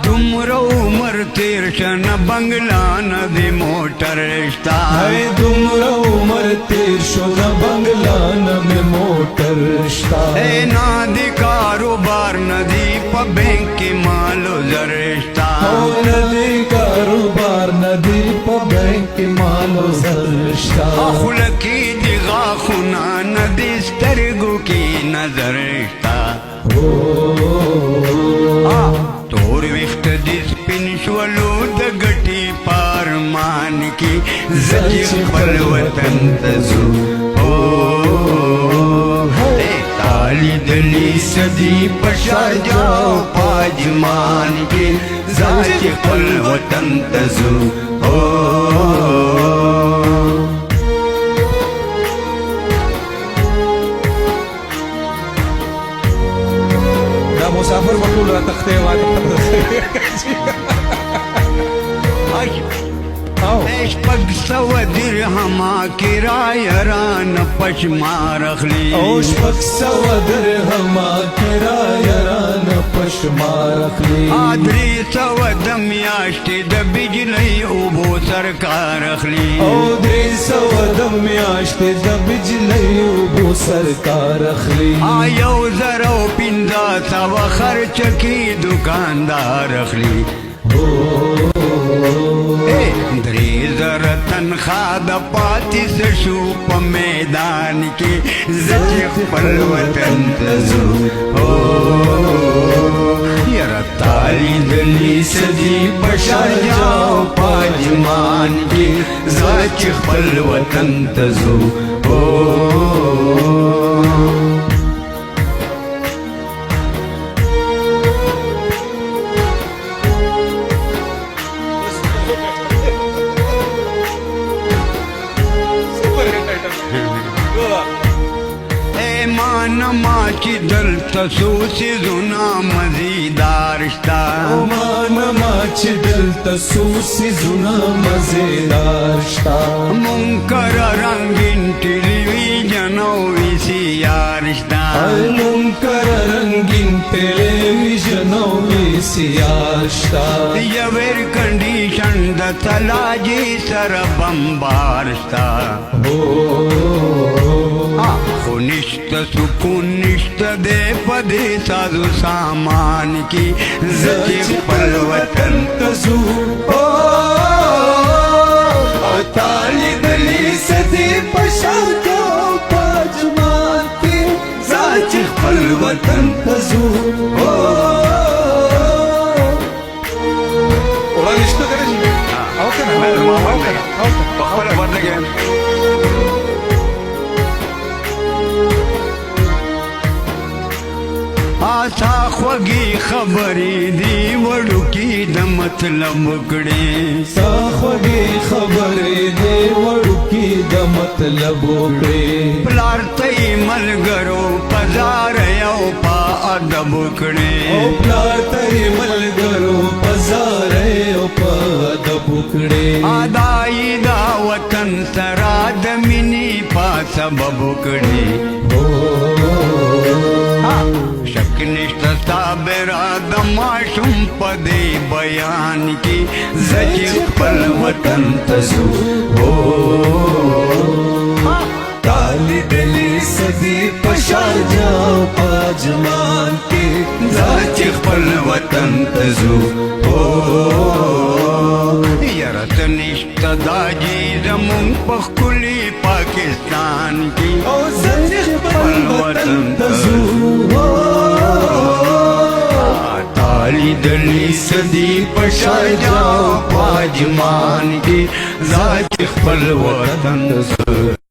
دومره عمر تیر شن بنگلا نه دی موټر شتا دومره عمر تیر شو نه بنگلا نه مې موټر شتا نه دی کاروبار نه دی په بینک کې مالو زر شتا نه دی کاروبار نه دی په بینک کې مالو زر شتا خوله کې دی غاښونه نه دی سترګو کې نظر شتا تور ویښت دې سپین شولو د ګټې پارمان کې زه چې خپل وطن ته ځو تا لیدلي صدي په شارجه او په اجمان کې زه چې خپل وطن ته ځو مسافر وټول را تختې واده شپږ سوه درهمه کرایه رانه پشمار اخلي شپږ سوه درهمه کرایه رانه پشمار اخلي درې سوه د میاشتې د بجلۍ اوبو سرکار اخلي درې سوه د میاشتې د بجلۍ اوبو سرکار اخلي یو زر او پنځه سوه خرچه کې دوکاندار اخلي درې زره تنخوا د پاتې څه شو په میدان کې زه چې خپل وطن ته ځو یاره تا لیدلي څه دي په شارجه او په اجمان کې زه چې خپل وطن ته ځو ما چې دلته څو څیزونه مزیدار شته ما چې دلته څو څیزونه مزیدار شته منکر رنګین ټلویزیون او وی سی آر شته منکر رنګین ټلویزیون او وی سی آر شته یو ایر کنډیشن د تلاجي سره بمبار شته خو نشته سکون نشته دی په دې سازو سامان کې زه چې خپل وطن ته ځو تا لیدلي څه دي په شارجه او په اجمان کې زه چې خپل وطن ته ځو وړاندې شته که نه شي او که نه په خپله ورلګېم تا خوږې خبرې دي وړوکي د مطلب وکړې تا خوږې خبرې دي وړوکي د مطلب وکړې پلار ته یې ملګرو په زار او په ادب وکړې پلار ته یې ملګرو په زار او په ادب وکړې ادایي دا وطن سره د مینې په سبب وکړې شک نشته صابره د ماشوم په دې بیان کې زه چې خپل وطن ته ځو تا لیدلي څه دي په شارجه او په اجمان کې زه چې خپل وطن ته ځو یاره څه نشته دا جي زمونږ په ښکلي پاکستان کې زه چې خپل وطن ته ځو لیدلي څه دي په شارجه او په اجمان کې زه چې خپل وطن ته ځو